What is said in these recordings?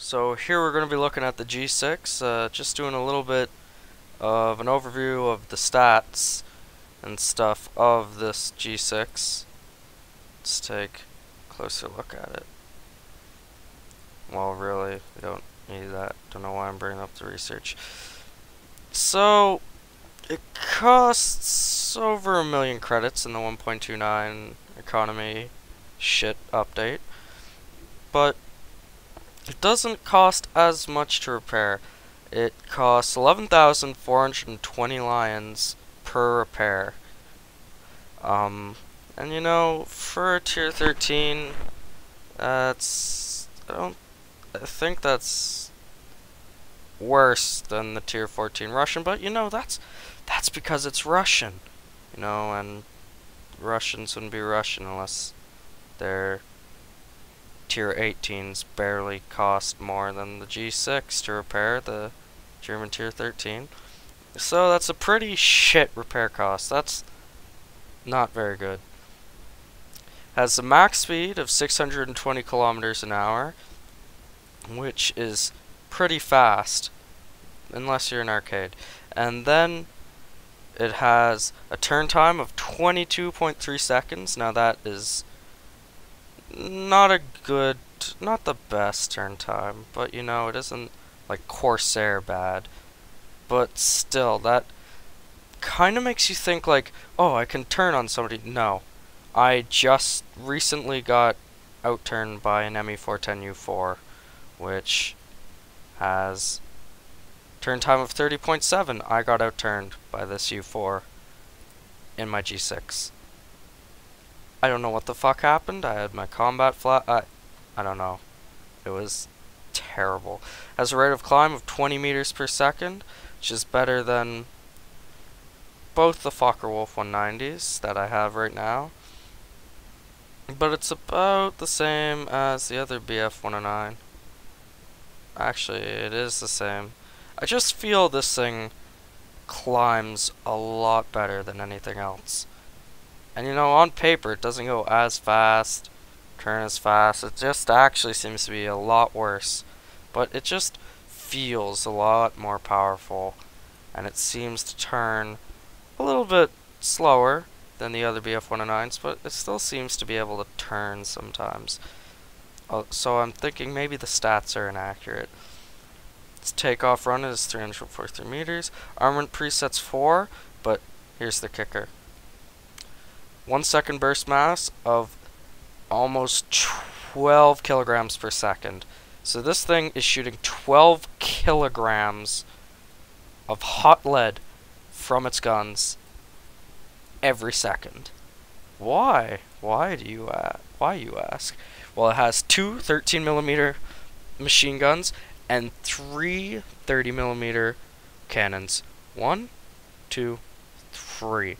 So here we're going to be looking at the G6, just doing a little bit of an overview of the stats and stuff of this G6. Let's take a closer look at it. Well, really, we don't need that. Don't know why I'm bringing up the research. So, it costs over 1,000,000 credits in the 1.29 economy shit update, but it doesn't cost as much to repair. It costs 11,420 lions per repair. And you know, for a tier 13, that's I think that's worse than the tier 14 Russian, but you know, that's because it's Russian. You know, and Russians wouldn't be Russian unless they're tier 18s barely cost more than the G6 to repair the German tier 13. So that's a pretty shit repair cost. That's not very good. Has a max speed of 620 kilometers an hour, which is pretty fast, unless you're an arcade. And then it has a turn time of 22.3 seconds. Now that is not the best turn time, but you know, it isn't like Corsair bad. But still, that kind of makes you think like, oh, I can turn on somebody. No. I just recently got outturned by an ME410U4, which has turn time of 30.7. I got outturned by this U4 in my G6. I don't know what the fuck happened. I had my combat flat. I don't know. It was terrible. Has a rate of climb of 20 meters per second, which is better than both the Focke-Wulf 190s that I have right now. But it's about the same as the other BF-109. Actually, it is the same. I just feel this thing climbs a lot better than anything else. And you know, on paper, it doesn't go as fast, turn as fast. It just actually seems to be a lot worse. But it just feels a lot more powerful. And it seems to turn a little bit slower than the other BF-109s, but it still seems to be able to turn sometimes. So I'm thinking maybe the stats are inaccurate. Its takeoff run is 343 meters. Armament presets 4, but here's the kicker. 1 second burst mass of almost 12 kilograms per second. So this thing is shooting 12 kilograms of hot lead from its guns every second. Why? Why you ask? Well, it has two 13mm machine guns and three 30mm cannons. 1, 2, 3.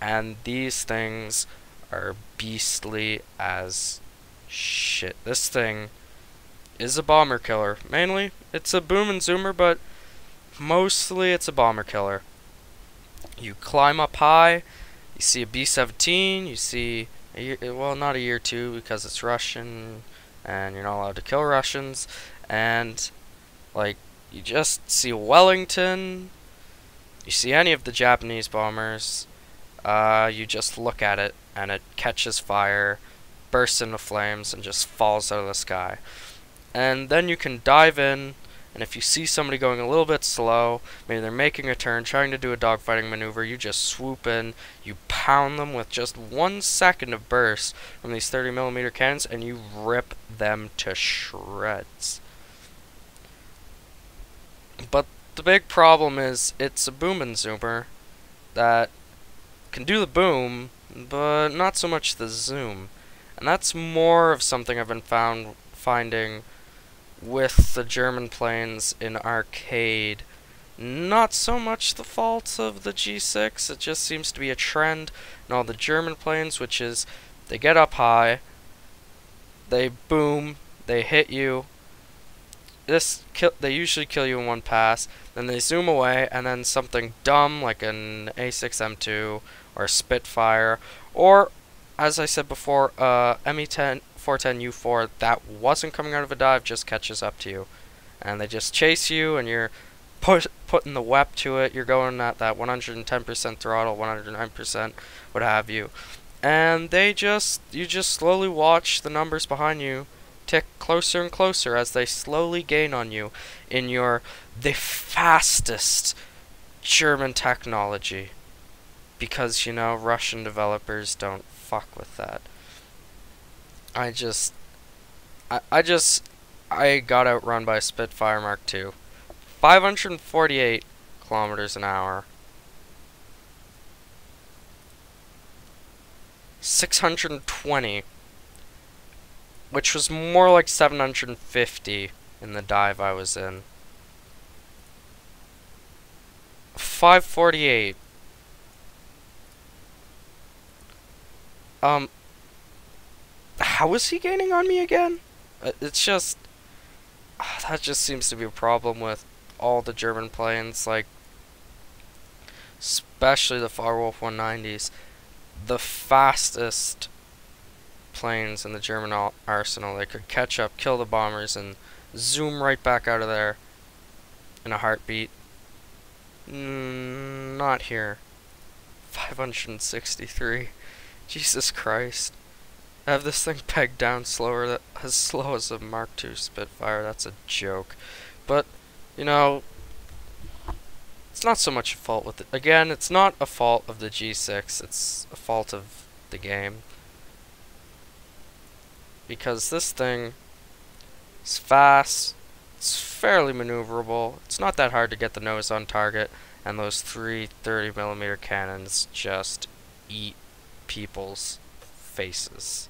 And these things are beastly as shit. This thing is a bomber killer. Mainly, it's a boom and zoomer, but mostly it's a bomber killer. You climb up high, you see a B-17, you see, well, not a year 2 because it's Russian, and you're not allowed to kill Russians, and, like, you just see Wellington, you see any of the Japanese bombers, you just look at it, and it catches fire, bursts into flames, and just falls out of the sky. And then you can dive in, and if you see somebody going a little bit slow, maybe they're making a turn, trying to do a dogfighting maneuver, you just swoop in, you pound them with just 1 second of burst from these 30mm cannons, and you rip them to shreds. But the big problem is, it's a boom and zoomer that can do the boom, but not so much the zoom. And that's more of something I've been finding with the German planes in arcade. Not so much the fault of the G6, it just seems to be a trend in all the German planes, which is they get up high, they boom, they hit you, they usually kill you in one pass, then they zoom away, and then something dumb like an A6M2 or a Spitfire, or as I said before, ME410U4 that wasn't coming out of a dive just catches up to you. and they just chase you, and you're putting the WEP to it. You're going at that 110% throttle, 109%, what have you. And you just slowly watch the numbers behind you tick closer and closer as they slowly gain on you in the fastest German technology. Because, you know, Russian developers don't fuck with that. I got outrun by a Spitfire Mark II. 548 kilometers an hour. 620, which was more like 750 in the dive I was in. 548. How is he gaining on me again? It's just that just seems to be a problem with all the German planes, like especially the Farwolf 190s. The fastest planes in the German arsenal. They could catch up, kill the bombers, and zoom right back out of there in a heartbeat. Not here. 563. Jesus Christ. I have this thing pegged down slower, as slow as a Mark II Spitfire. That's a joke. But, you know, it's not so much a fault with it. Again, it's not a fault of the G6. It's a fault of the game. Because this thing is fast. It's fairly maneuverable. It's not that hard to get the nose on target. And those 3 30mm cannons just eat people's faces.